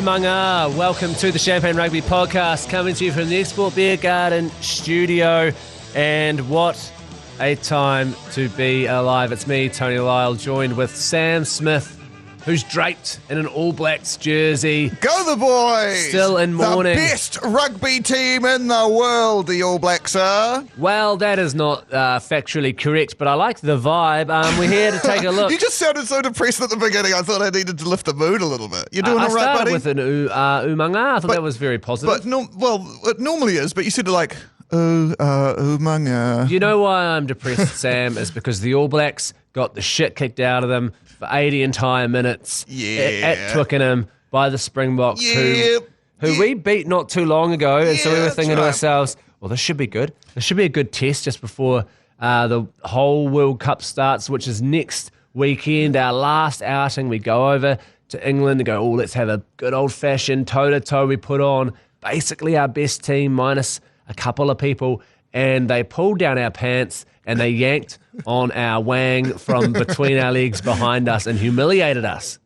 Umanga. Welcome to the Champagne Rugby Podcast, coming to you from the Export Beer Garden studio. And what a time to be alive. It's me, Tony Lyall, joined with Sam Smith, who's draped in an All Blacks jersey. Go the boys! Still in mourning. The best rugby team in the world, the All Blacks are. Well, that is not factually correct, but I like the vibe. We're here to take a look. You just sounded so depressed at the beginning. I thought I needed to lift the mood a little bit. You're doing all right, buddy? I started with an umanga. I thought that was very positive. But it normally is, but you said it like, umanga. You know why I'm depressed, Sam? Is because the All Blacks got the shit kicked out of them for 80 entire minutes at Twickenham by the Springboks, who we beat not too long ago. And so we were thinking to ourselves, well, this should be good. This should be a good test just before the whole World Cup starts, which is next weekend. Our last outing, we go over to England and go, let's have a good old-fashioned toe-to-toe. We put on basically our best team minus a couple of people, and they pulled down our pants and they yanked on our wang from between our legs behind us and humiliated us.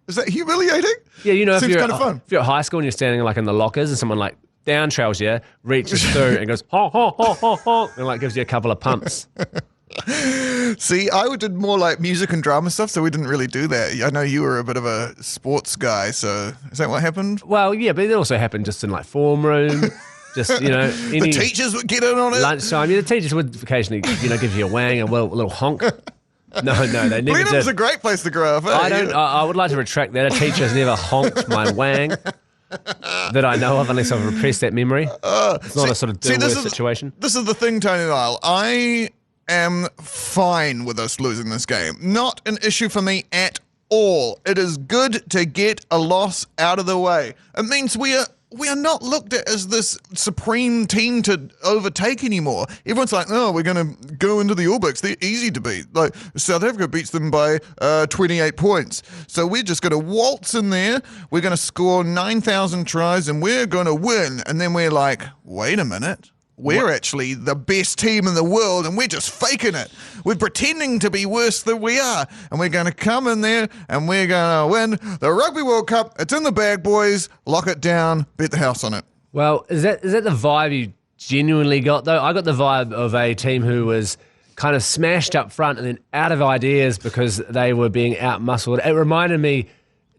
Is that humiliating? Yeah, you know, Seems kind of fun. If you're at high school and you're standing like in the lockers and someone like down trails you, reaches through and goes, ho, ho, ho, ho, ho, and like gives you a couple of pumps. See, I did more like music and drama stuff, so we didn't really do that. I know you were a bit of a sports guy, so is that what happened? Well, yeah, but it also happened just in like form room. Just, the teachers would get in on it. Lunchtime. Yeah, the teachers would occasionally, give you a wang, a little honk. No, they never Blenheim's did. a great place to grow up. I would like to retract that. A teacher has never honked my wang that I know of, unless I've repressed that memory. It's not a sort of situation. This is the thing, Tony Lyall. I am fine with us losing this game. Not an issue for me at all. It is good to get a loss out of the way. It means we are not looked at as this supreme team to overtake anymore. Everyone's like, we're going to go into the All Blacks. They're easy to beat. Like, South Africa beats them by 28 points. So we're just going to waltz in there. We're going to score 9,000 tries and we're going to win. And then we're like, wait a minute. We're actually the best team in the world and we're just faking it. We're pretending to be worse than we are. And we're going to come in there and we're going to win the Rugby World Cup. It's in the bag, boys. Lock it down. Bet the house on it. Well, is that the vibe you genuinely got, though? I got the vibe of a team who was kind of smashed up front and then out of ideas because they were being out-muscled. It reminded me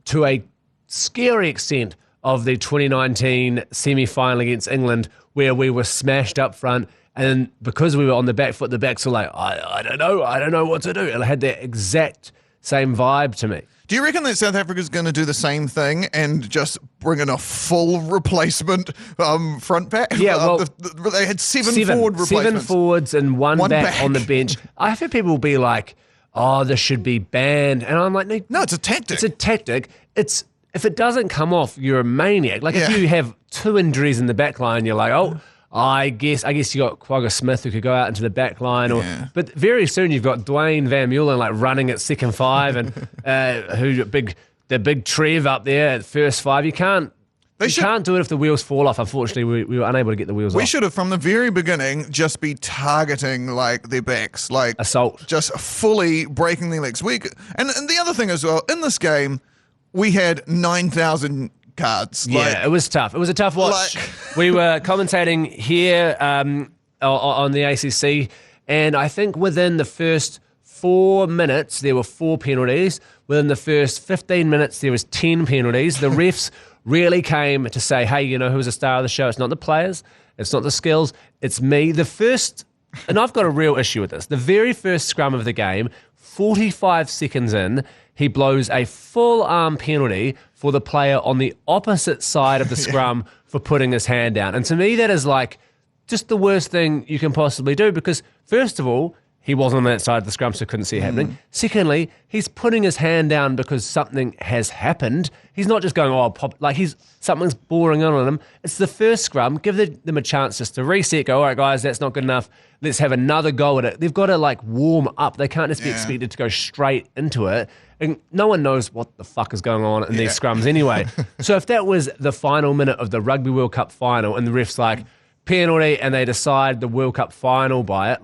to a scary extent of the 2019 semi-final against England, where we were smashed up front, and because we were on the back foot, the backs were like, I don't know what to do. And it had that exact same vibe to me. Do you reckon that South Africa's going to do the same thing and just bring in a full replacement front pack? Yeah, well, they had seven forward replacements. 7 forwards and one back on the bench. I've heard people be like, this should be banned. And I'm like, no, it's a tactic. It's a tactic. If it doesn't come off, you're a maniac. Like if you have 2 injuries in the back line, you're like, I guess you got Quagga Smith who could go out into the back line. But very soon you've got Dwayne Van Meulen like running at second 5 and the big Trev up there at first 5. You can't do it if the wheels fall off. Unfortunately, we were unable to get the wheels off. We should have, from the very beginning, just be targeting like their backs, like assault, just fully breaking their legs. And the other thing as well, in this game, we had 9,000 cards. Yeah, it was tough. It was a tough watch. We were commentating here on the ACC, and I think within the first 4 minutes, there were 4 penalties. Within the first 15 minutes, there was 10 penalties. The refs really came to say, hey, who's the star of the show? It's not the players. It's not the skills. It's me. And I've got a real issue with this. The very first scrum of the game, 45 seconds in, he blows a full arm penalty for the player on the opposite side of the scrum for putting his hand down. And to me, that is like just the worst thing you can possibly do because, first of all, he wasn't on that side of the scrum, so couldn't see it happening. Secondly, he's putting his hand down because something has happened. He's not just going, something's boring on him. It's the first scrum. Give them a chance just to reset, go, all right, guys, that's not good enough. Let's have another go at it. They've got to warm up. They can't just be expected to go straight into it. And no one knows what the fuck is going on in these scrums anyway. So if that was the final minute of the Rugby World Cup final and the ref's like, penalty, and they decide the World Cup final by it,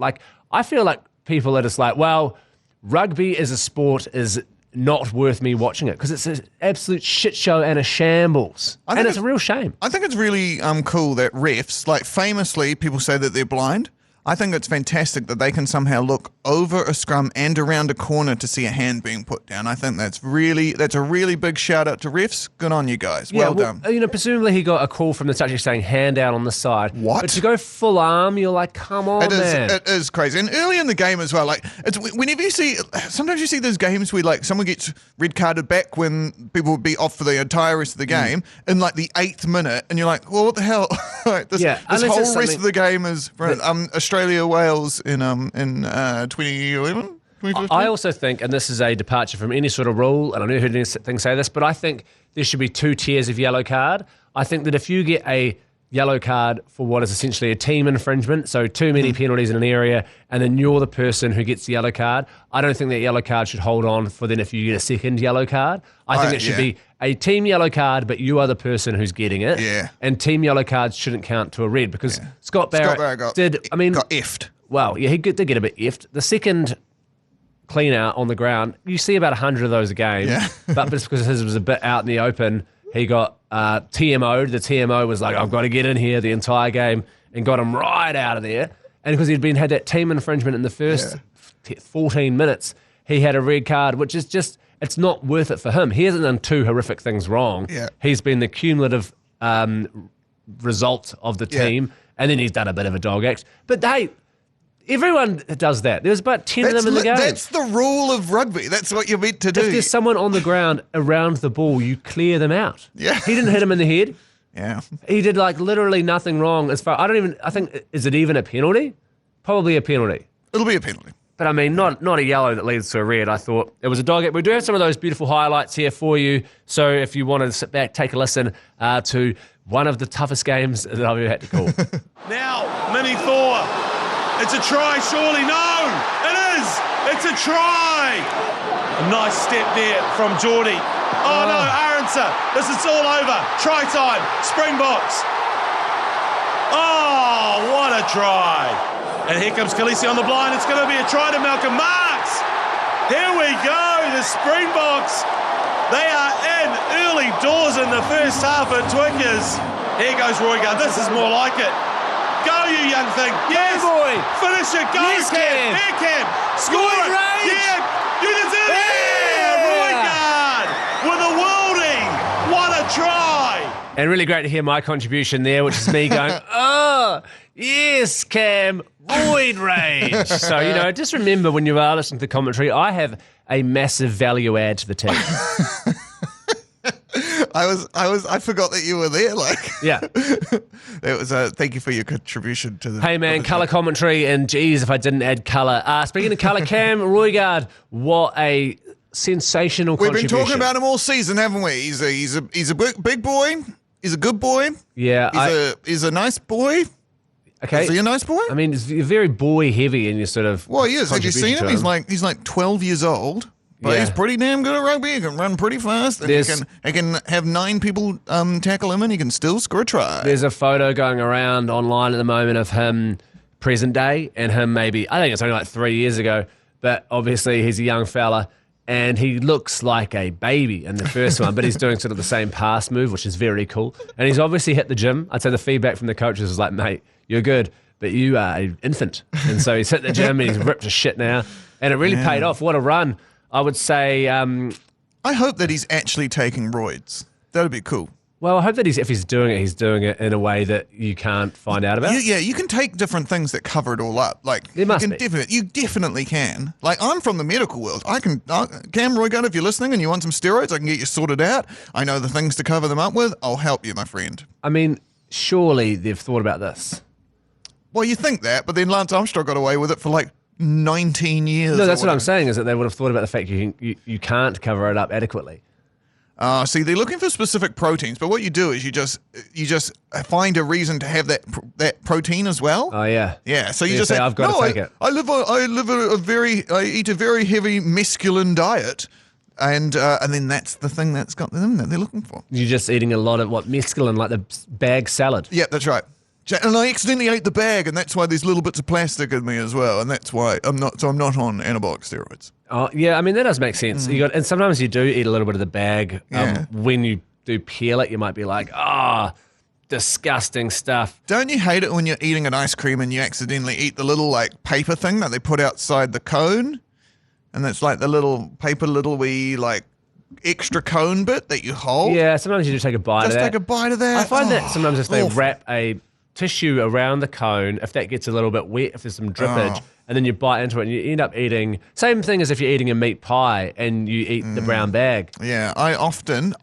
I feel like people are just like, well, rugby as a sport is not worth me watching it because it's an absolute shit show and a shambles. And it's a real shame. I think it's really cool that refs, like famously, people say that they're blind. I think it's fantastic that they can somehow look over a scrum and around a corner to see a hand being put down. I think that's a really big shout out to refs. Good on you guys. Well done. Presumably he got a call from the touch saying hand out on the side. What? But to go full arm, you're like, come on, man. It is crazy. And early in the game as well, like it's whenever you see, sometimes you see those games where like someone gets red carded back when people would be off for the entire rest of the game in like the 8th minute, and you're like, well, what the hell? Like, this whole rest of the game is Australia Wales in 2011. 2015? I also think, and this is a departure from any sort of rule, and I've never heard anything say this, but I think there should be 2 tiers of yellow card. I think that if you get a yellow card for what is essentially a team infringement, so too many penalties in an area, and then you're the person who gets the yellow card, I don't think that yellow card should hold on for then if you get a second yellow card. I think it should be a team yellow card, but you are the person who's getting it. Yeah. And team yellow cards shouldn't count to a red because Scott Barrett got effed. Well, yeah, he did get a bit effed. The second clean out on the ground, you see about 100 of those a game, but just because his was a bit out in the open, he got TMO'd. The TMO was like, I've got to get in here the entire game and got him right out of there. And because he'd had that team infringement in the first 14 minutes, he had a red card, which is just, it's not worth it for him. He hasn't done 2 horrific things wrong. Yeah. He's been the cumulative result of the team, and then he's done a bit of a dog act. But hey, everyone does that. There's about 10 of them in the game. That's the rule of rugby. That's what you're meant to do. If there's someone on the ground around the ball, you clear them out. Yeah. He didn't hit him in the head. Yeah. He did like literally nothing wrong. I think, is it even a penalty? Probably a penalty. It'll be a penalty. But I mean, not a yellow that leads to a red. I thought it was a dog. We do have some of those beautiful highlights here for you. So if you want to sit back, take a listen to one of the toughest games that I've ever had to call. Now, Mini Thor. It's a try, surely. No, it is. It's a try. A nice step there from Geordie. Oh no, Aronson. This is all over. Try time. Springboks. Oh, what a try. And here comes Khaleesi on the blind. It's going to be a try to Malcolm Marks. Here we go. The Springboks. They are in early doors in the first half at Twickers. Here goes Roygar. This is more like it. Go, you young thing. Yes. Go, boy. Finish it. Go, yes, Cam. Here, Cam. Score it. Range. Yeah. You deserve it. Yeah. Roygar with a worldie. What a try. And really great to hear my contribution there, which is me going, oh, yes, Cam, roid rage. So, just remember when you are listening to the commentary, I have a massive value add to the team. I forgot that you were there. Yeah. It was thank you for your contribution to the. Hey man, colour commentary, and geez, if I didn't add colour. Speaking of colour, Cam Roygaard, what a sensational contribution. We've been talking about him all season, haven't we? He's a big boy. He's a good boy. Yeah, he's a nice boy. Okay, is he a nice boy? I mean, you're very boy heavy in your sort of. Well, he is. Have you seen him? He's like 12 years old. But he's pretty damn good at rugby. He can run pretty fast. And he can have 9 people tackle him, and he can still score a try. There's a photo going around online at the moment of him present day and him maybe, I think it's only like 3 years ago, but obviously he's a young fella and he looks like a baby in the first one, but he's doing sort of the same pass move, which is very cool. And he's obviously hit the gym. I'd say the feedback from the coaches is like, mate, you're good, but you are an infant. And so he's hit the gym and he's ripped to shit now. And it really paid off. What a run. I would say... I hope that he's actually taking roids. That would be cool. Well, I hope that if he's doing it in a way that you can't find out about. You can take different things that cover it all up. Like there must be. You definitely can. Like I'm from the medical world. Cam Roygaard, if you're listening and you want some steroids, I can get you sorted out. I know the things to cover them up with. I'll help you, my friend. I mean, surely they've thought about this. Well, you think that, but then Lance Armstrong got away with it for like 19 years. No, that's what I'm saying, is that they would have thought about the fact you can't cover it up adequately. See, they're looking for specific proteins, but what you do is you just find a reason to have that protein as well. Oh yeah, yeah. So you just say, I've got to take it. I eat a very heavy mescaline diet, and then that's the thing that's got them that they're looking for. You're just eating a lot of mescaline, like the bag salad. Yeah, that's right. And I accidentally ate the bag, and that's why there's little bits of plastic in me as well, and that's why I'm not on anabolic steroids. Oh, yeah, I mean, that does make sense. And sometimes you do eat a little bit of the bag. Yeah. When you do peel it, you might be like, disgusting stuff. Don't you hate it when you're eating an ice cream and you accidentally eat the little like paper thing that they put outside the cone? And it's like the little paper, little wee like extra cone bit that you hold. Yeah, sometimes you just take a bite of that. Just take a bite of that. I find that sometimes if they awful. wrap a tissue around the cone, if that gets a little bit wet, if there's some drippage, and then you bite into it and you end up eating, same thing as if you're eating a meat pie and you eat the brown bag. Yeah, I often,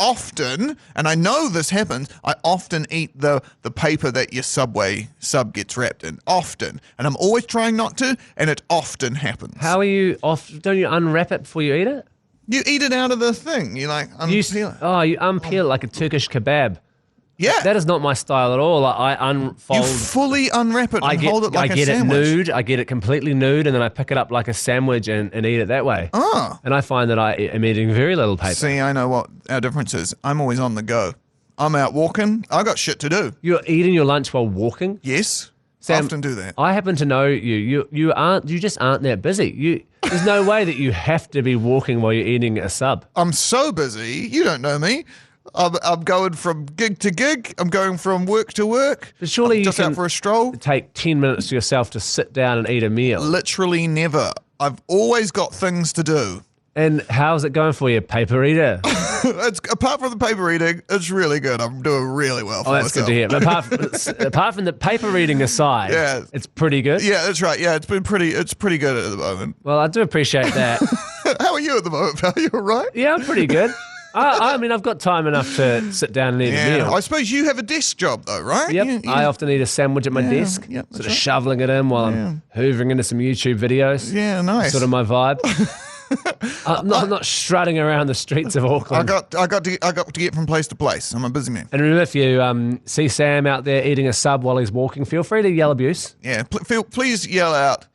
and I know this happens, I often eat the paper that your Subway sub gets wrapped in. Often. And I'm always trying not to, and it often happens. How are you off? Don't you unwrap it before you eat it? You eat it out of the thing. You like unpeel it. You unpeel it like a Turkish kebab. Yeah. That is not my style at all. Like, I unfold. You fully unwrap it and hold it like a sandwich. I get it nude. I get it completely nude, and then I pick it up like a sandwich and eat it that way. Oh. And I find that I am eating very little paper. See, I know what our difference is. I'm always on the go. I'm out walking. I got shit to do. You're eating your lunch while walking? Yes. Sam, often do that. I happen to know you. You just aren't that busy. There's no way that you have to be walking while you're eating a sub. I'm so busy. You don't know me. I'm going from gig to gig. I'm going from work to work. But surely I'm just you out can for a stroll. take 10 minutes to yourself to sit down and eat a meal. Literally never. I've always got things to do. And how's it going for you, paper eater? Apart from the paper eating, it's really good. I'm doing really well for That's myself. good to hear. But apart from the paper reading aside, Yeah. it's pretty good. Yeah, that's right. Yeah, it's pretty good at the moment. Well, I do appreciate that. How are you at the moment, pal? You all right? Yeah, I'm pretty good. I mean, I've got time enough to sit down and eat a meal. I suppose you have a desk job though, right? Yep, I often eat a sandwich at my desk, yep, that's sort of right. shoveling it in while I'm hoovering into some YouTube videos. Yeah, nice. Sort of my vibe. I'm not strutting around the streets of Auckland. I got to get from place to place. I'm a busy man. And remember, if you see Sam out there eating a sub while he's walking, feel free to yell abuse. Yeah, please yell out,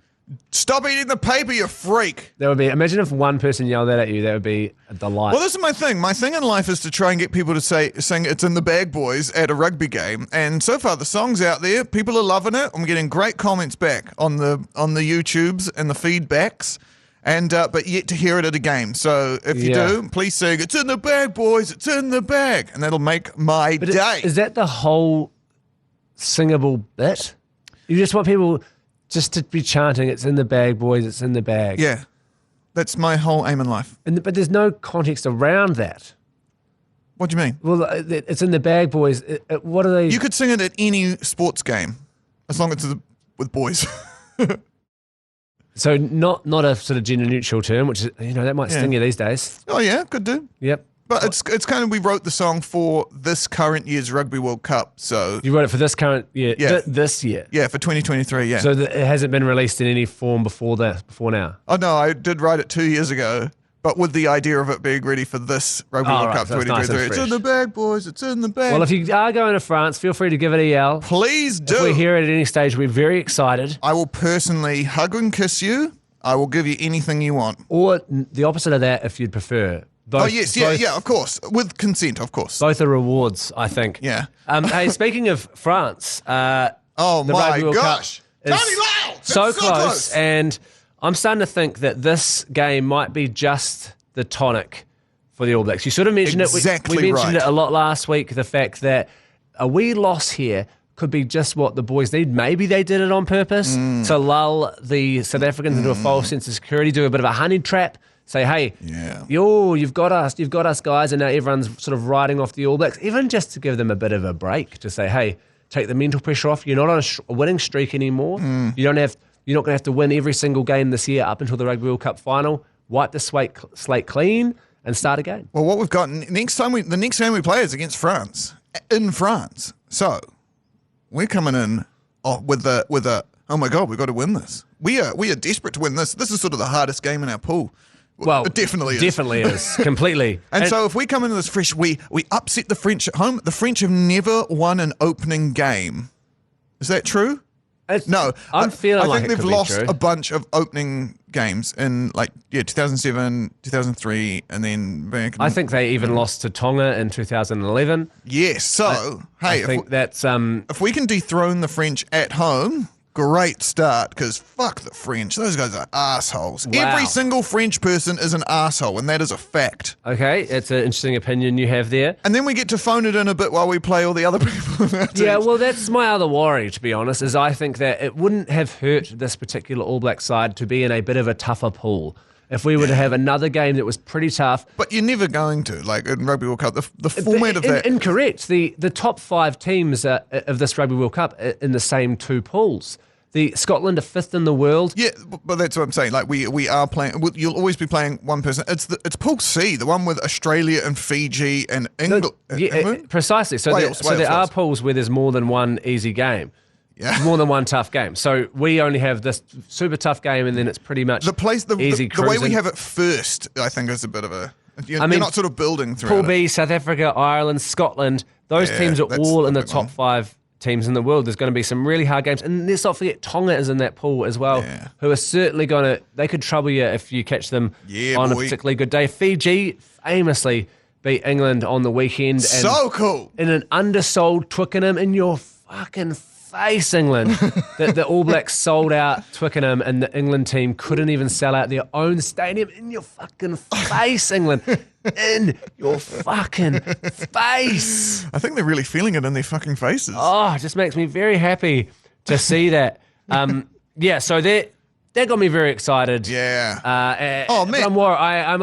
"Stop eating the paper, you freak!" That would be. Imagine if one person yelled that at you. That would be a delight. Well, this is my thing. My thing in life is to try and get people to sing "It's in the Bag, Boys" at a rugby game. And so far, the song's out there. People are loving it. I'm getting great comments back on the YouTubes and the feedbacks. And but yet to hear it at a game. So if you do, please sing "It's in the bag, boys. It's in the bag," and that'll make my day. Is that the whole singable bit? You just want people just to be chanting, "It's in the bag, boys. It's in the bag." Yeah, that's my whole aim in life. But there's no context around that. What do you mean? Well, it's in the bag, boys. What are they? You could sing it at any sports game, as long as it's with boys. So not a sort of gender neutral term, which is, that might sting you these days. Oh yeah, could do. Yep. But it's kind of, we wrote the song for this current year's Rugby World Cup, so You wrote it for this current year. Yeah. This year. yeah, for 2023, yeah. So it hasn't been released in any form before now. Oh no, I did write it 2 years ago, but with the idea of it being ready for this Rugby World right, Cup so it's nice and 2023. It's in fresh. the bag, boys. It's in the bag. Well, if you are going to France, feel free to give it a yell. Please do. If we're here at any stage, we're very excited. I will personally hug and kiss you. I will give you anything you want. Or the opposite of that, if you'd prefer. Both, Oh yes, yeah, of course, with consent, of course. Both are rewards, I think. Yeah. Hey, speaking of France, Oh the my Rugby World gosh, Cup is Tony Lyall! It's so close, and I'm starting to think that this game might be just the tonic for the All Blacks. You sort of mentioned Exactly it. We mentioned right. it a lot last week. The fact that a wee loss here could be just what the boys need. Maybe they did it on purpose to lull the South Africans into a false sense of security, do a bit of a honey trap, say, hey, you've got us guys, and now everyone's sort of riding off the All Blacks, even just to give them a bit of a break, to say, hey, take the mental pressure off. You're not on a winning streak anymore. You're not going to have to win every single game this year up until the Rugby World Cup final. Wipe the slate clean and start again. Well, what we've got the next time we play is against France in France. So we're coming in with a oh my god, we've got to win this. We are desperate to win this. This is sort of the hardest game in our pool. Well, it definitely is completely. And so if we come into this fresh, we upset the French at home. The French have never won an opening game. Is that true? No, I'm feeling I like think it they've could be lost true. a bunch of opening games in 2007, 2003, and then back. I think they even lost to Tonga in 2011. Yes. So I hey, think that's if we can dethrone the French at home, great start because fuck the French. Those guys are assholes. Wow. Every single French person is an asshole, and that is a fact. Okay, it's an interesting opinion you have there. And then we get to phone it in a bit while we play all the other people in our teams. Yeah, well, that's my other worry, to be honest, is I think that it wouldn't have hurt this particular All Black side to be in a bit of a tougher pool. If we were to have another game that was pretty tough. But you're never going to, like in Rugby World Cup, the format of that. Incorrect. The top 5 teams of this Rugby World Cup are in the same 2 pools. The Scotland are 5th in the world. Yeah, but that's what I'm saying. Like we are playing. You'll always be playing one person. It's Pool C, the one with Australia and Fiji and England. Precisely. So Wales, there are pools where there's more than one easy game. Yeah. More than one tough game. So we only have this super tough game, and then it's pretty much easy the way we cruising. have it first, I think, is a bit of a. You're not sort of building through. Pool B, South Africa, Ireland, Scotland. Those teams are all in the top 5 teams in the world. There's going to be some really hard games, and let's not forget Tonga is in that pool as well. Yeah. Who are certainly going to. They could trouble you if you catch them on a particularly good day. Fiji famously beat England on the weekend. So cool. In an undersold Twickenham in your fucking face, England. The All Blacks sold out Twickenham, and the England team couldn't even sell out their own stadium. In your fucking face, England. In your fucking face. I think they're really feeling it in their fucking faces. Oh, it just makes me very happy to see that. So that got me very excited. Yeah. Man. Man. I'm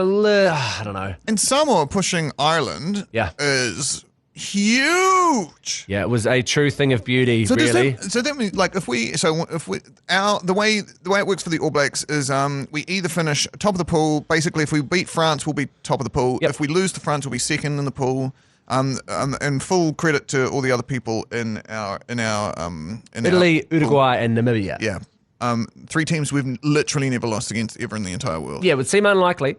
a little, I don't know. And Samoa pushing Ireland is huge. Yeah, it was a true thing of beauty, really. That means, like, the way it works for the All Blacks is we either finish top of the pool. Basically, if we beat France, we'll be top of the pool. Yep. If we lose to France, we'll be second in the pool. And full credit to all the other people in Italy, Uruguay, and Namibia. Yeah. 3 teams we've literally never lost against ever in the entire world. Yeah, it would seem unlikely.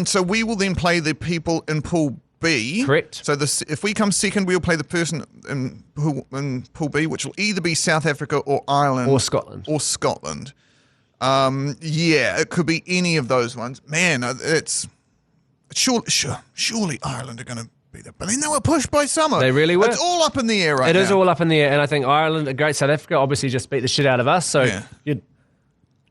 So we will then play the people in Pool B. Correct. So if we come second, we'll play the person in Pool B, which will either be South Africa or Ireland. Or Scotland. It could be any of those ones. Man, it's surely Ireland are going to be there. But then they were pushed by Samoa. They really were. It's all up in the air right now. It is all up in the air, and I think Ireland, a great South Africa, obviously just beat the shit out of us. So you'd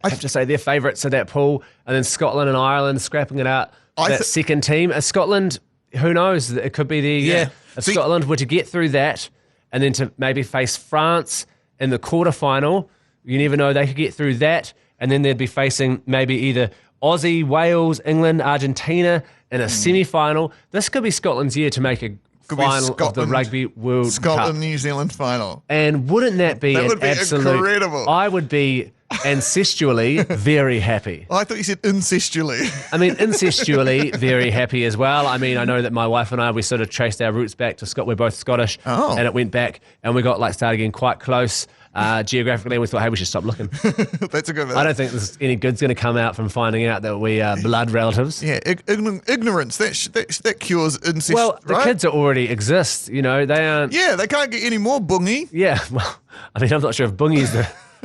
have to say they're favourites of that pool, and then Scotland and Ireland scrapping it out. That second team. Scotland, who knows? It could be their year. If Scotland were to get through that, and then to maybe face France in the quarterfinal, you never know. They could get through that, and then they'd be facing maybe either Aussie, Wales, England, Argentina in a semi-final. This could be Scotland's year to make a final of the Rugby World Cup. Scotland-New Zealand final. And wouldn't that be would be absolute... incredible. I would be ancestrally very happy. I thought you said incestually. I mean, incestually very happy as well. I mean, I know that my wife and I, we sort of traced our roots back to Scotland. We're both Scottish. And it went back, and we got started getting quite close geographically, and we thought, hey, we should stop looking. That's a good one. I don't think there's any good's going to come out from finding out that we are blood relatives. Yeah, ignorance, that cures incest. Well, the kids already exist, they aren't... Yeah, they can't get any more bungy. Yeah, well, I mean, I'm not sure if bungy is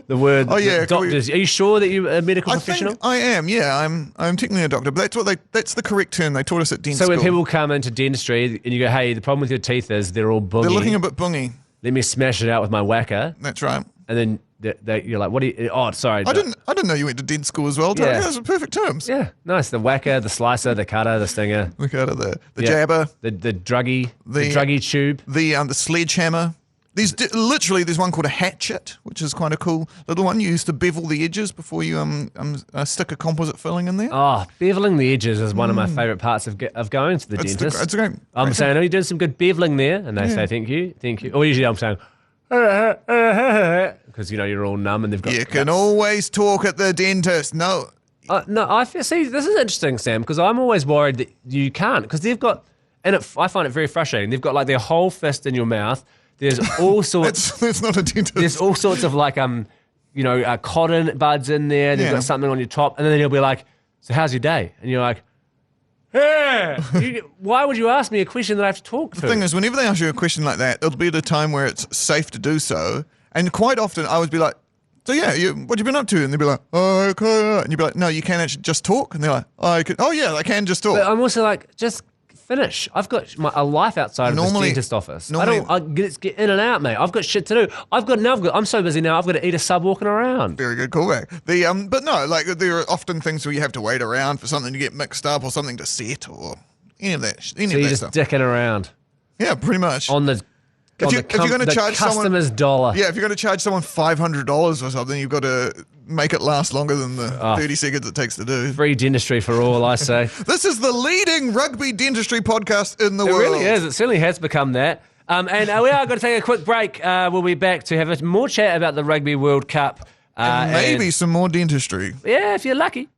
the word. Oh, yeah. Doctors. Are you sure that you're a medical professional? I am, yeah. I'm technically a doctor, but that's the correct term they taught us at dentistry. So when people come into dentistry and you go, hey, the problem with your teeth is they're all bungy. They're looking a bit bungy. Let me smash it out with my whacker. That's right. And then you're like, what do you... Oh, sorry. I didn't know you went to dent school as well. Yeah. Those are perfect terms. Yeah, nice. The whacker, the slicer, the cutter, the stinger. The cutter, the jabber. The druggy. The druggy tube. The sledgehammer. There's one called a hatchet, which is quite a cool little one. You used to bevel the edges before you stick a composite filling in there. Oh, beveling the edges is one of my favourite parts of going to the dentist. It's great. I'm saying, oh, you did some good beveling there, and they say thank you. Or usually I'm saying, because you're all numb and they've got. You can always talk at the dentist. No, I see. This is interesting, Sam, because I'm always worried that you can't, because they've got, and I find it very frustrating. They've got their whole fist in your mouth. There's all sorts. That's not a dentist. There's all sorts of cotton buds in there. They've got something on your top, and then he'll be like, "So how's your day?" And you're like, "Hey, why would you ask me a question that I have to talk to?" The thing is, whenever they ask you a question like that, it'll be at a time where it's safe to do so. And quite often, I would be like, "So yeah, what have you been up to?" And they'd be like, "Oh, okay." And you'd be like, "No, you can actually just talk." And they're like, I can just talk." But I'm also like, just finish. I've got a life outside of this dentist office. I get in and out, mate. I've got shit to do. I'm so busy now. I've got to eat a sub walking around. Very good callback. But no, like there are often things where you have to wait around for something to get mixed up or something to set or any of that. So you're just dicking around. Yeah, pretty much. On the if you're going to charge customer's someone, dollar. Yeah, if you're going to charge someone $500 or something, you've got to make it last longer than the 30 seconds it takes to do. Free dentistry for all, I say. This is the leading rugby dentistry podcast in the world. It really is. It certainly has become that. And we are going to take a quick break. We'll be back to have more chat about the Rugby World Cup. And maybe some more dentistry. Yeah, if you're lucky.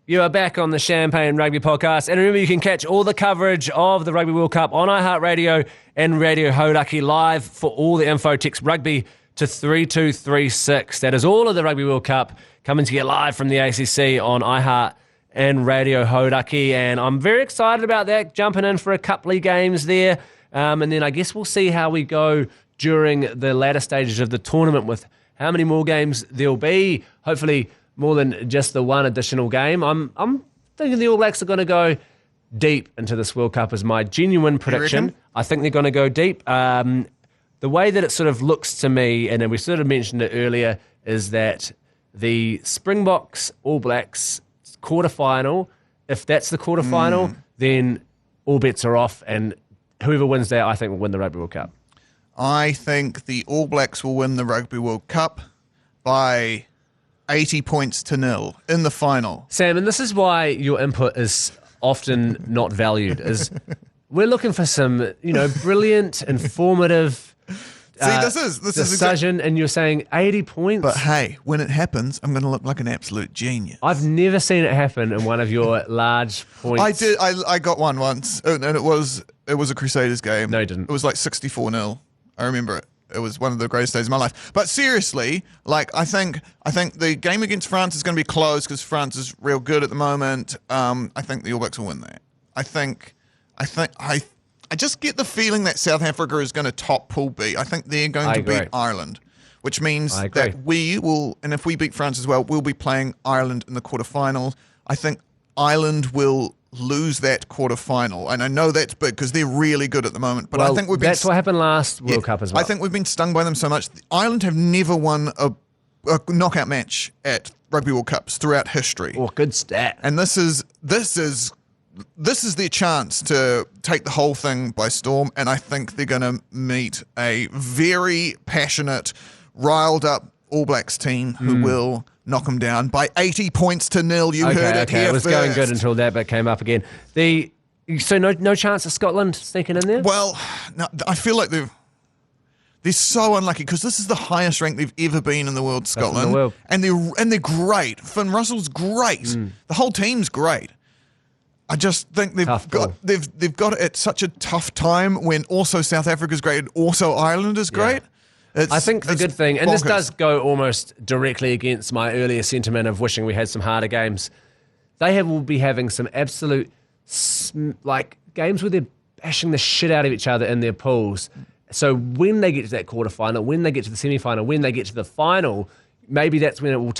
You are back on the Champagne Rugby Podcast. And remember, you can catch all the coverage of the Rugby World Cup on iHeartRadio and Radio Hodaki live. For all the info, text rugby to 3236. That is all of the Rugby World Cup coming to you live from the ACC on iHeart and Radio Hodaki. And I'm very excited about that, jumping in for a couple of games there. And then I guess we'll see how we go during the latter stages of the tournament with how many more games there'll be. Hopefully more than just the one additional game. I'm thinking the All Blacks are going to go deep into this World Cup is my genuine prediction. I think they're going to go deep. The way that it sort of looks to me, and we sort of mentioned it earlier, is that the Springboks All Blacks quarterfinal, if that's the quarterfinal, then all bets are off, and whoever wins that, I think, will win the Rugby World Cup. I think the All Blacks will win the Rugby World Cup by 80 points to 0 in the final. Sam, and this is why your input is often not valued, is we're looking for some, brilliant, informative this is decision, and you're saying 80 points. But hey, when it happens, I'm going to look like an absolute genius. I've never seen it happen in one of your large points. I did. I got one once, and it was a Crusaders game. No, you didn't. It was like 64-0. I remember it. It was one of the greatest days of my life. But seriously, like I think the game against France is going to be close because France is real good at the moment. I think the All Blacks will win that. I just get the feeling that South Africa is going to top Pool B. I think they're going to beat Ireland, which means that we will, and if we beat France as well, we'll be playing Ireland in the quarterfinals. I think Ireland will lose that quarterfinal, and I know that's big because they're really good at the moment. But I think that's what happened last World Cup as well. I think we've been stung by them so much. Ireland have never won a knockout match at Rugby World Cups throughout history. Oh, good stat! And this is their chance to take the whole thing by storm. And I think they're going to meet a very passionate, riled up All Blacks team who will knock them down by 80 points to 0. You heard it here it was first. Going good until that bit came up again. So no chance of Scotland sneaking in there? Well, no, I feel like they're so unlucky because this is the highest rank they've ever been in the world, Scotland. In the world. And they're great. Finn Russell's great. The whole team's great. I just think they've got it at such a tough time when also South Africa's great and also Ireland is great. I think the good thing, and this does go almost directly against my earlier sentiment of wishing we had some harder games, will be having some absolute games where they're bashing the shit out of each other in their pools. So when they get to that quarterfinal, when they get to the semi-final, when they get to the final, maybe that's when it will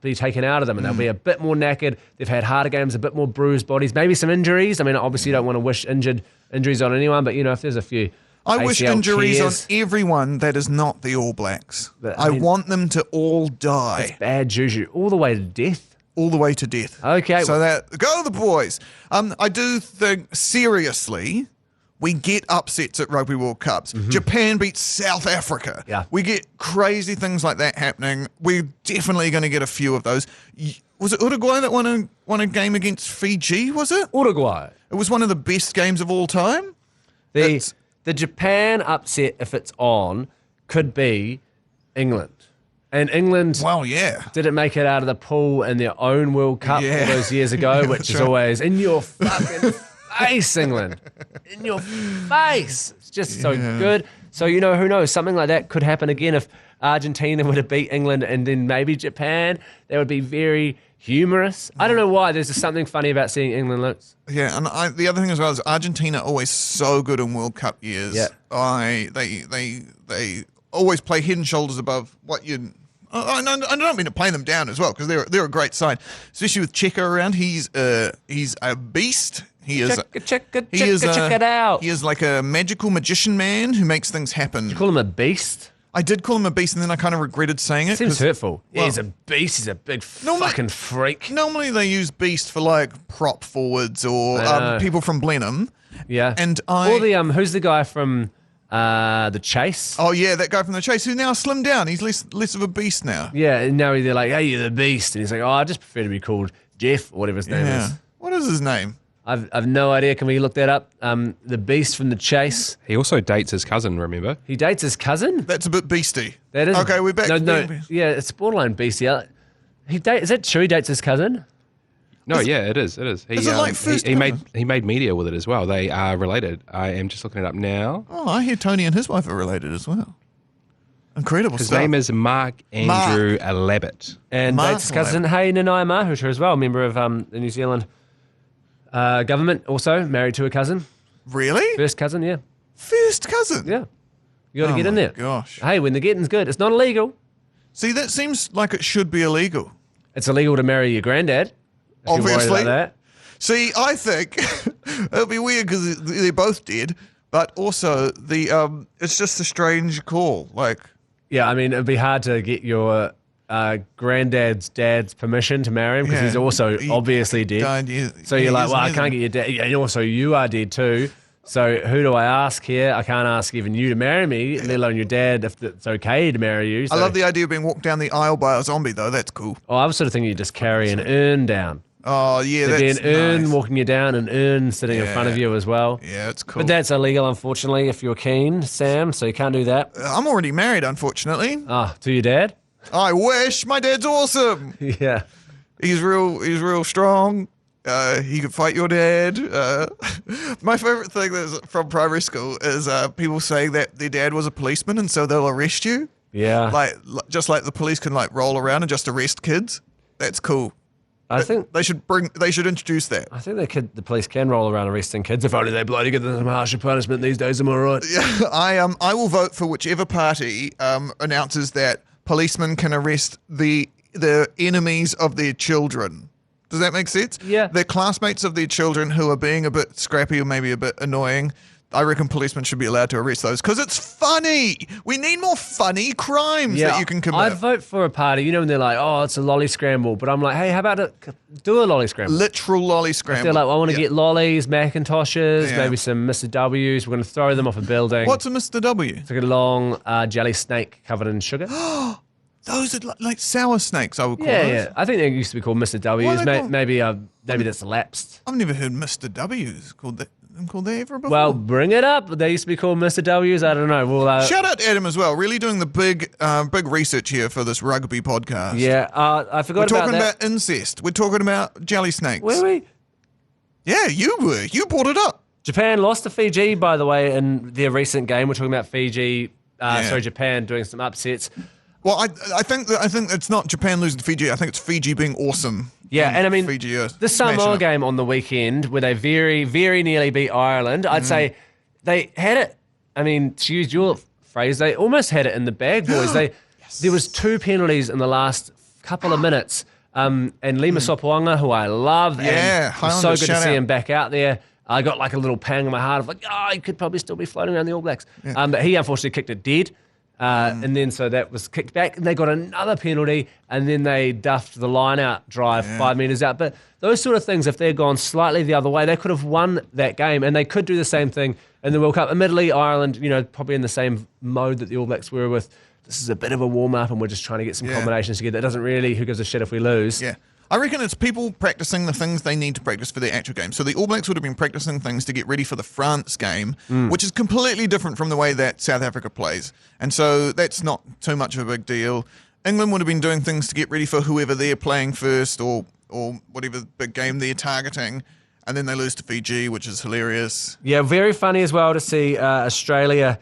be taken out of them, and they'll be a bit more knackered. They've had harder games, a bit more bruised bodies, maybe some injuries. I mean, obviously you don't want to wish injuries on anyone, but if there's a few. I wish injuries tears on everyone that is not the All Blacks. But, I want them to all die. It's bad juju. All the way to death? All the way to death. Okay. So go the boys. I do think, seriously, we get upsets at Rugby World Cups. Japan beats South Africa. Yeah. We get crazy things like that happening. We're definitely going to get a few of those. Was it Uruguay that won a game against Fiji, was it? Uruguay. It was one of the best games of all time. The Japan upset, if it's on, could be England. And England didn't make it out of the pool in their own World Cup all those years ago, which is always in your fucking face, England. In your face. It's just so good. So, who knows? Something like that could happen again if Argentina were to beat England and then maybe Japan. That would be very humorous. I don't know why. There's just something funny about seeing England lose. Yeah, and the other thing as well is Argentina always so good in World Cup years. Yeah. They always play head and shoulders above what you. I don't mean to play them down as well, because they're a great side, especially with Checker around. He's a beast. Check it out. He is like a magical magician man who makes things happen. Did you call him a beast? I did call him a beast, and then I kind of regretted saying it. Seems hurtful. Well, he's a beast. He's a big fucking freak. Normally they use beast for like prop forwards or people from Blenheim. Yeah. And or the who's the guy from the Chase? Oh yeah, that guy from the Chase who now slimmed down. He's less of a beast now. Yeah, and now they're like, hey, you're the beast, and he's like, oh, I just prefer to be called Jeff or whatever his name is. What is his name? I've no idea. Can we look that up? The beast from the Chase. He also dates his cousin, remember? He dates his cousin? That's a bit beasty. That is. Okay, we're back. No, yeah, it's borderline beasty. Is that true? He dates his cousin? No, it is. He, is it like first he made media with it as well. They are related. I am just looking it up now. Oh, I hear Tony and his wife are related as well. Incredible His stuff. name is Mark Andrew Labbit. And Mark dates his cousin, hey, Nanai Mahuta as well, member of the New Zealand government, also married to a cousin. Really? First cousin, yeah. First cousin? Yeah. You got to get in there. Gosh. Hey, when the getting's good, it's not illegal. See, that seems like it should be illegal. It's illegal to marry your granddad. If you're worried Obviously. about that. See, I think it'll be weird because they're both dead, but also it's just a strange call. Like, Yeah, I mean, it'd be hard to get your granddad's dad's permission to marry him because Yeah. he's also He obviously dead. died, yeah. So you're Yeah, like, he's well, I amazing. can't get your dad. And also, you are dead too. So who do I ask here? I can't ask even you to marry me, let alone your dad if it's okay to marry you. So, I love the idea of being walked down the aisle by a zombie, though. That's cool. Oh, I was sort of thinking you just carry an urn down. Oh, yeah, There'd be that's an urn nice. walking you down, an urn sitting in Yeah. front of you as well. Yeah, it's cool. But that's illegal, unfortunately, if you're keen, Sam. So you can't do that. I'm already married, unfortunately. To your dad? I wish. My dad's awesome. Yeah. He's real strong. He could fight your dad. My favorite thing that's from primary school is people saying that their dad was a policeman and so they'll arrest you. Yeah. Just like the police can like roll around and just arrest kids. That's cool. I think They should introduce that. I think the police can roll around arresting kids if only they bloody get them some harsher punishment these days. Am I right? Yeah, I will vote for whichever party announces that policemen can arrest the enemies of their children. Does that make sense? Yeah. Their classmates of their children who are being a bit scrappy or maybe a bit annoying. I reckon policemen should be allowed to arrest those because it's funny. We need more funny crimes that you can commit. I vote for a party, when they're like, oh, it's a lolly scramble. But I'm like, hey, how about do a lolly scramble? Literal lolly scramble. They're like, well, I want to get lollies, Macintoshes, Yeah. maybe some Mr. W's. We're going to throw them off a building. What's a Mr. W? It's like a long jelly snake covered in sugar. Those are like sour snakes, I would call Yeah, those. yeah. I think they used to be called Mr. W's. Why are they called- Maybe that's lapsed. I've never heard Mr. W's called that ever before. Well, bring it up. They used to be called Mr. W's. I don't know. Well, shout out to Adam as well. Really doing the big research here for this rugby podcast. yeah, I We're forgot talking that. about incest. We're talking about jelly snakes. Were we? Yeah, you were. You brought it up. Japan lost to Fiji, by the way, in their recent game. We're talking about Fiji. Japan doing some upsets. Well, I think it's not Japan losing to Fiji. I think it's Fiji being awesome. Yeah, and I mean, Fiji are the smashing Samoa it. game on the weekend where they very, very nearly beat Ireland, I'd say they had it. I mean, to use your phrase, they almost had it in the bag, boys. There was 2 penalties in the last couple of minutes. And Lima Sopoanga, who I love, Yeah, and it was so Highlanders, good to shout see out. him back out there. I got like a little pang in my heart of like, he could probably still be floating around the All Blacks. But he unfortunately kicked it dead. And then so that was kicked back and they got another penalty and then they duffed the line out drive 5 metres out. But those sort of things, if they'd gone slightly the other way, they could have won that game and they could do the same thing in the World Cup. Admittedly, Ireland, probably in the same mode that the All Blacks were with. This is a bit of a warm-up and we're just trying to get some combinations together. It doesn't really, who gives a shit if we lose? Yeah. I reckon it's people practicing the things they need to practice for their actual game. So the All Blacks would have been practicing things to get ready for the France game, which is completely different from the way that South Africa plays. And so that's not too much of a big deal. England would have been doing things to get ready for whoever they're playing first or whatever big game they're targeting. And then they lose to Fiji, which is hilarious. Yeah, very funny as well to see Australia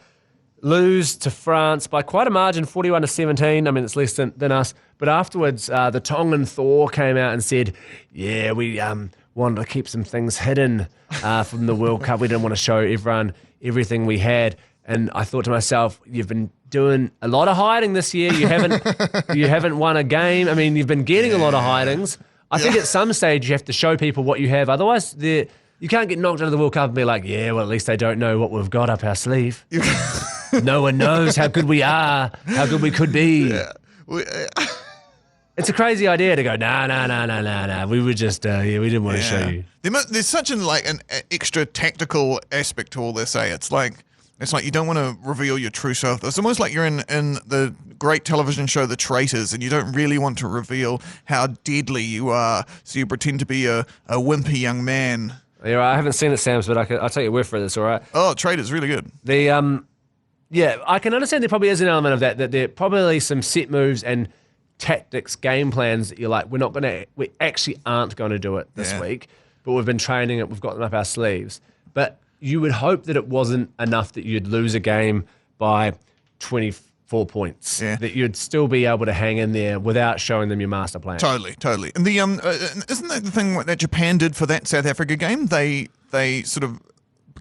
lose to France by quite a margin, 41-17. I mean, it's less than us. But afterwards, the Tongan Thor came out and said, yeah, we wanted to keep some things hidden from the World Cup. We didn't want to show everyone everything we had. And I thought to myself, you've been doing a lot of hiding this year. You haven't won a game. I mean, you've been getting a lot of hidings. I think at some stage you have to show people what you have. Otherwise, you can't get knocked out of the World Cup and be like, yeah, well, at least they don't know what we've got up our sleeve. No one knows how good we are, how good we could be. Yeah. It's a crazy idea to go, nah. We were just, we didn't want to show you. There's such an extra tactical aspect to all this, eh? It's like you don't want to reveal your true self. It's almost like you're in the great television show The Traitors, and you don't really want to reveal how deadly you are, so you pretend to be a wimpy young man. Yeah, I haven't seen it, Sam's, but I'll take your word for this, all right? Oh, Traitors, really good. Yeah, I can understand there probably is an element of that there are probably some set moves and tactics, game plans that you're like, we actually aren't going to do it this week, but we've been training it, we've got them up our sleeves. But you would hope that it wasn't enough that you'd lose a game by 24 points, that you'd still be able to hang in there without showing them your master plan. Totally. And the isn't that the thing that Japan did for that South Africa game? They sort of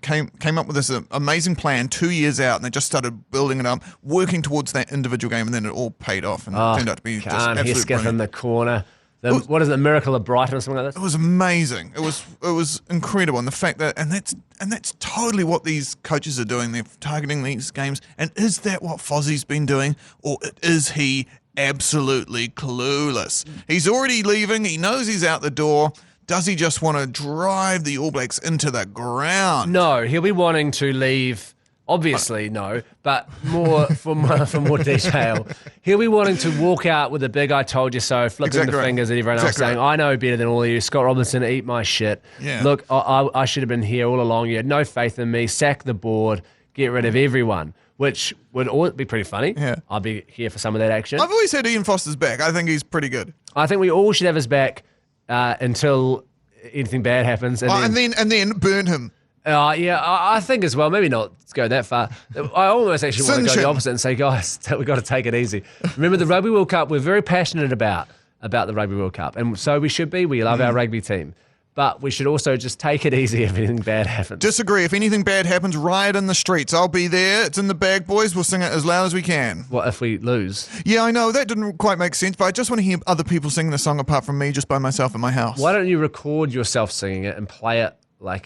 came up with this amazing plan 2 years out, and they just started building it up, working towards that individual game, and then it all paid off and turned out to be just absolute brilliant. In the corner. What is it, Miracle of Brighton or something like that? It was amazing. It was incredible, and the fact that and that's totally what these coaches are doing. They're targeting these games, and is that what Fozzie's been doing, or is he absolutely clueless? He's already leaving. He knows he's out the door. Does he just want to drive the All Blacks into the ground? No, he'll be wanting to leave. Obviously, no, but more for more detail. He'll be wanting to walk out with a big "I told you so," flipping the fingers at everyone else, saying, "I know better than all of you. Scott Robinson, eat my shit. Yeah. Look, I should have been here all along. You had no faith in me. Sack the board. Get rid of everyone." Which would all be pretty funny. Yeah. I'll be here for some of that action. I've always had Ian Foster's back. I think he's pretty good. I think we all should have his back until anything bad happens, and then burn him. I think as well. Maybe not go that far. I almost actually want to go the opposite and say, guys, we've got to take it easy. Remember, the Rugby World Cup, we're very passionate about the Rugby World Cup, and so we should be. We love our rugby team. But we should also just take it easy if anything bad happens. Disagree. If anything bad happens, riot in the streets. I'll be there. It's in the bag, boys. We'll sing it as loud as we can. What if we lose? Yeah, I know. That didn't quite make sense, but I just want to hear other people sing the song apart from me just by myself in my house. Why don't you record yourself singing it and play it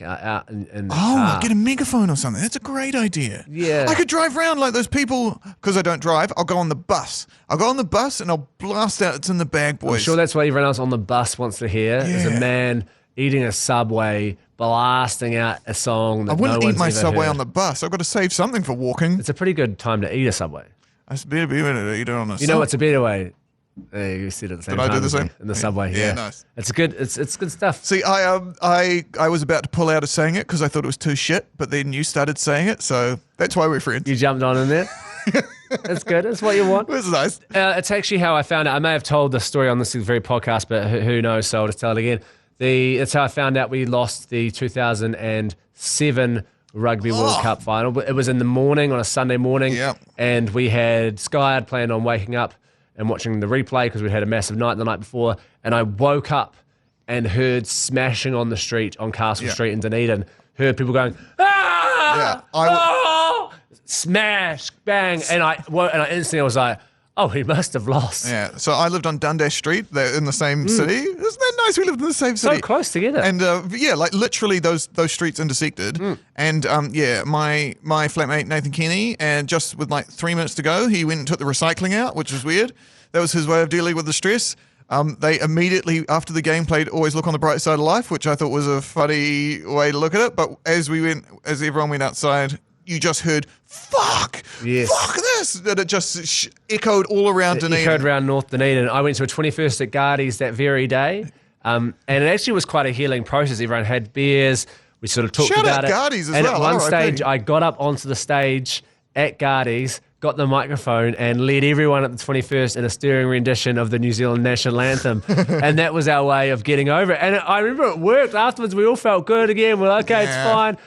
out in the car? Get a megaphone or something. That's a great idea. Yeah. I could drive around like those people, because I don't drive. I'll go on the bus. I'll go on the bus and I'll blast out It's in the Bag, boys. I'm sure that's what everyone else on the bus wants to hear. Is a man eating a Subway, blasting out a song that I wouldn't no eat one's my ever Subway heard. on the bus. I've got to save something for walking. It's a pretty good time to eat a Subway. It's better to eat it on a You know what's a better way? You said it at the same Did time. I do the same? In the Subway, yeah. Nice. It's good. It's good stuff. See, I was about to pull out of saying it because I thought it was too shit, but then you started saying it, so that's why we're friends. You jumped on in there. That's good. That's what you want. This is nice. It's actually how I found out. I may have told the story on this very podcast, but who knows? So I'll just tell it again. That's how I found out we lost the 2007 Rugby World Cup final. But it was in the morning, on a Sunday morning, and we had Sky had planned on waking up and watching the replay because we had a massive night the night before. And I woke up and heard smashing on the street, on Castle Street in Dunedin. Heard people going, smash, bang, and I instantly was like, oh, he must have lost. Yeah, so I lived on Dundas Street in the same city. Isn't that nice? We lived in the same city. So close together. And like literally those streets intersected. And my flatmate Nathan Kenny, and just with like 3 minutes to go, he went and took the recycling out, which was weird. That was his way of dealing with the stress. They immediately, after the game, played Always Look on the Bright Side of Life, which I thought was a funny way to look at it. But as everyone went outside, you just heard, fuck this, and it just echoed all around Dunedin. Echoed around North Dunedin. I went to a 21st at Gardy's that very day, and it actually was quite a healing process. Everyone had beers. We sort of talked about it. Shout out Gardy's as and well. And at one RIP. stage, I got up onto the stage at Gardy's, got the microphone, and led everyone at the 21st in a stirring rendition of the New Zealand national anthem. And that was our way of getting over it. And I remember it worked. Afterwards, we all felt good again. We're like, okay, it's fine.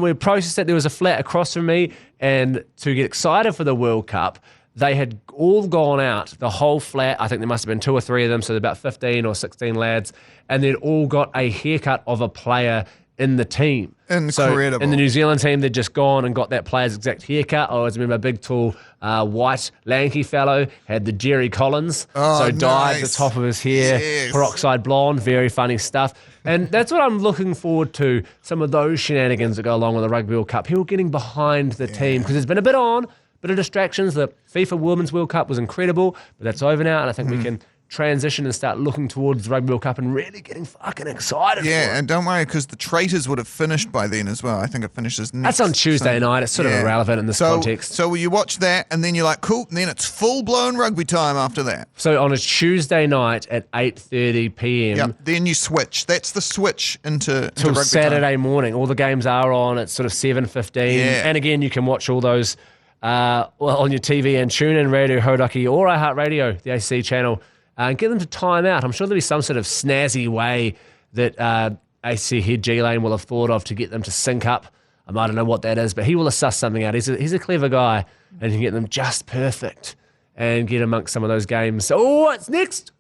We processed it. There was a flat across from me, and to get excited for the World Cup, they had all gone out, the whole flat. I think there must have been 2 or 3 of them, so about 15 or 16 lads, and they'd all got a haircut of a player in the team. Incredible. So in the New Zealand team, they'd just gone and got that player's exact haircut. I always remember a big, tall, white, lanky fellow had the Jerry Collins. So dyed the top of his hair, peroxide blonde, very funny stuff. And that's what I'm looking forward to, some of those shenanigans that go along with the Rugby World Cup. People getting behind the team, because there's been a bit of distractions. The FIFA Women's World Cup was incredible, but that's over now, and I think we can transition and start looking towards the Rugby World Cup and really getting fucking excited for it. Yeah, and don't worry, because the Traitors would have finished by then as well. I think it finishes next. That's on Tuesday night. It's sort of irrelevant in this context. So you watch that, and then you're like, cool, and then it's full-blown rugby time after that. So on a Tuesday night at 8:30 p.m. Yep, then you switch. That's the switch into till rugby Saturday time. morning. All the games are on. It's sort of 7:15. Yeah. And again, you can watch all those on your TV and tune in Radio Hodaki or iHeartRadio, the AC channel, and get them to time out. I'm sure there'll be some sort of snazzy way that AC head G-Lane will have thought of to get them to sync up. I don't know what that is, but he will suss something out. He's a clever guy, and he can get them just perfect and get amongst some of those games. Oh, it's next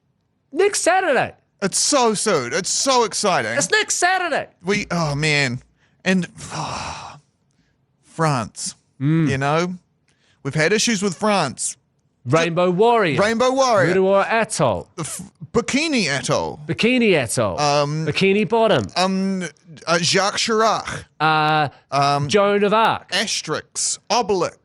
Saturday. It's so soon. It's so exciting. It's next Saturday. Oh man. And France, you know, we've had issues with France. Rainbow Warrior. Rutawa Atoll. Bikini Atoll. Bikini Bottom. Jacques Chirac. Joan of Arc. Asterix. Obelix.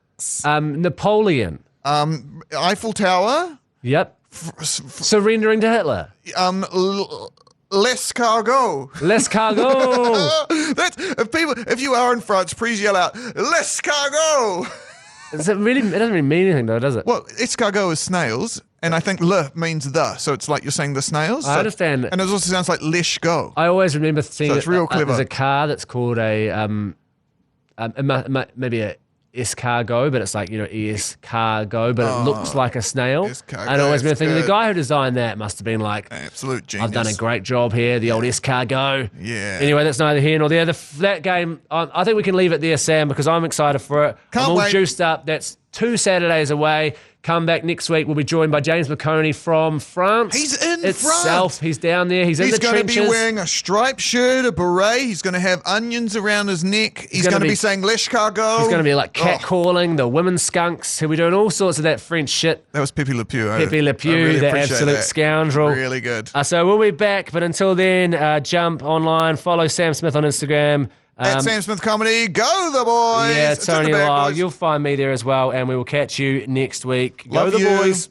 Napoleon. Eiffel Tower. Yep. Surrendering to Hitler. L'escargot. L'escargot. If you are in France, please yell out L'escargot. It doesn't really mean anything though, does it? Well, escargot is snails, and I think le means the, so it's like you're saying the snails. I understand. And it also sounds like lesh go. I always remember seeing it's real clever. There's a car that's called maybe a escargot, but it's like, escargot, but it looks like a snail. Escargot, and I always remember thinking good. the guy who designed that must have been like, absolute genius. I've done a great job here, the old escargot. Yeah. Anyway, that's neither here nor there. That game, I think we can leave it there, Sam, because I'm excited for it. Can't I'm all wait. juiced up. That's 2 Saturdays away. Come back next week. We'll be joined by James McConey from France. He's in itself. France. He's down there. He's in the trenches. He's going to be wearing a striped shirt, a beret. He's going to have onions around his neck. He's going to be saying l'escargot. He's going to be like catcalling the women skunks. He'll be doing all sorts of that French shit. That was Pepe Le Pew. Pepe Le Pew, that absolute scoundrel. Really good. So we'll be back, but until then, jump online, follow Sam Smith on Instagram. At Sam Smith Comedy, go the boys! Yeah, It's in the Tony bag, Lyall. boys. You'll find me there as well, and we will catch you next week. Go Love the you. boys.